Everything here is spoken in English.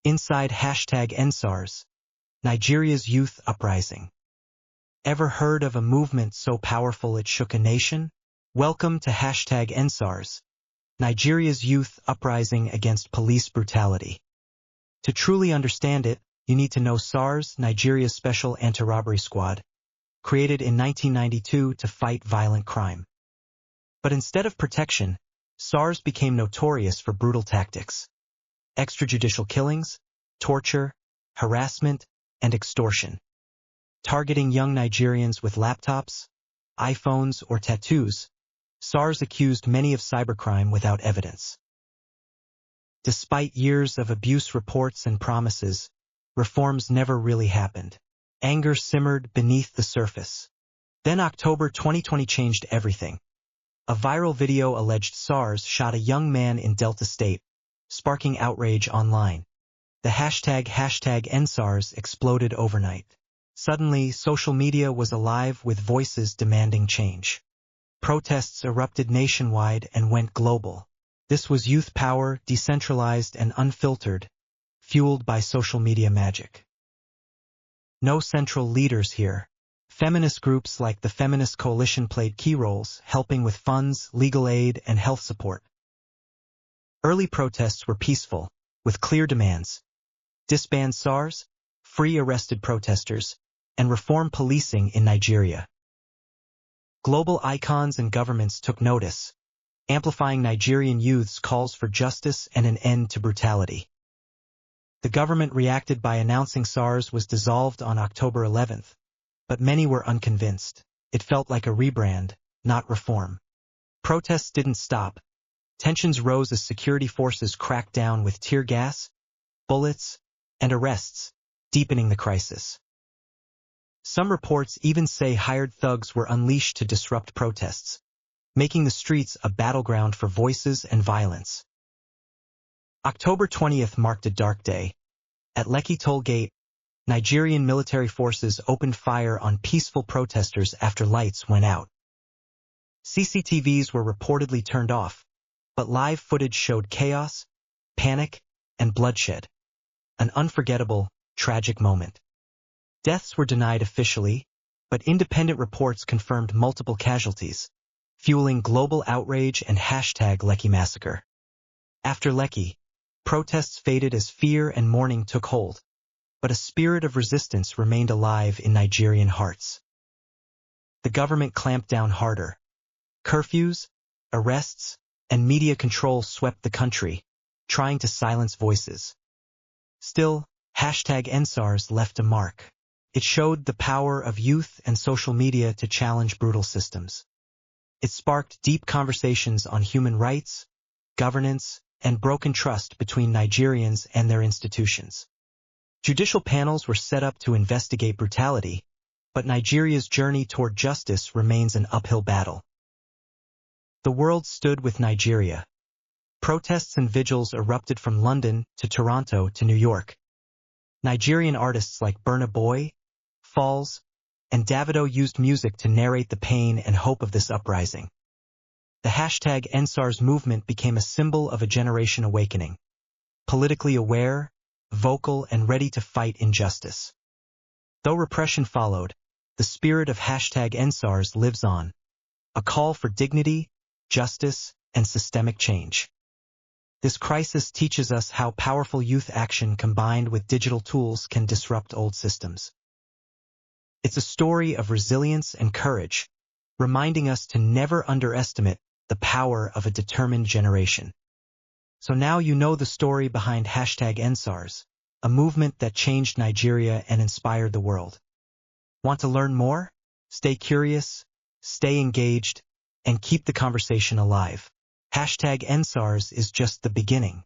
Inside #NSARS, Nigeria's youth uprising. Ever heard of a movement so powerful it shook a nation? Welcome to #NSARS, Nigeria's youth uprising against police brutality. To truly understand it, you need to know SARS, Nigeria's Special Anti-Robbery Squad, created in 1992 to fight violent crime. But instead of protection, SARS became notorious for brutal tactics. Extrajudicial killings, torture, harassment, and extortion. Targeting young Nigerians with laptops, iPhones, or tattoos, SARS accused many of cybercrime without evidence. Despite years of abuse reports and promises, reforms never really happened. Anger simmered beneath the surface. Then October 2020 changed everything. A viral video alleged SARS shot a young man in Delta State, sparking outrage online. The #NSARS exploded overnight. Suddenly, social media was alive with voices demanding change. Protests erupted nationwide and went global. This was youth power, decentralized and unfiltered, fueled by social media magic. No central leaders here. Feminist groups like the Feminist Coalition played key roles, helping with funds, legal aid, and health support. Early protests were peaceful, with clear demands: disband SARS, free arrested protesters, and reform policing in Nigeria. Global icons and governments took notice, amplifying Nigerian youth's calls for justice and an end to brutality. The government reacted by announcing SARS was dissolved on October 11th, but many were unconvinced. It felt like a rebrand, not reform. Protests didn't stop. Tensions rose as security forces cracked down with tear gas, bullets, and arrests, deepening the crisis. Some reports even say hired thugs were unleashed to disrupt protests, making the streets a battleground for voices and violence. October 20th marked a dark day. At Lekki toll gate, Nigerian military forces opened fire on peaceful protesters after lights went out. CCTVs were reportedly turned off, but live footage showed chaos, panic, and bloodshed. An unforgettable, tragic moment. Deaths were denied officially, but independent reports confirmed multiple casualties, fueling global outrage and #Lekki massacre. After Lekki, protests faded as fear and mourning took hold, but a spirit of resistance remained alive in Nigerian hearts. The government clamped down harder. Curfews, arrests, and media control swept the country, trying to silence voices. Still, #NSARS left a mark. It showed the power of youth and social media to challenge brutal systems. It sparked deep conversations on human rights, governance, and broken trust between Nigerians and their institutions. Judicial panels were set up to investigate brutality, but Nigeria's journey toward justice remains an uphill battle. The world stood with Nigeria. Protests and vigils erupted from London to Toronto to New York. Nigerian artists like Burna Boy, Falls, and Davido used music to narrate the pain and hope of this uprising. The #NSARS movement became a symbol of a generation awakening, politically aware, vocal, and ready to fight injustice. Though repression followed, the spirit of #NSARS lives on, a call for dignity, justice, and systemic change. This crisis teaches us how powerful youth action combined with digital tools can disrupt old systems. It's a story of resilience and courage, reminding us to never underestimate the power of a determined generation. So now you know the story behind #NSARS, a movement that changed Nigeria and inspired the world. Want to learn more? Stay curious, stay engaged, and keep the conversation alive. #NSARS is just the beginning.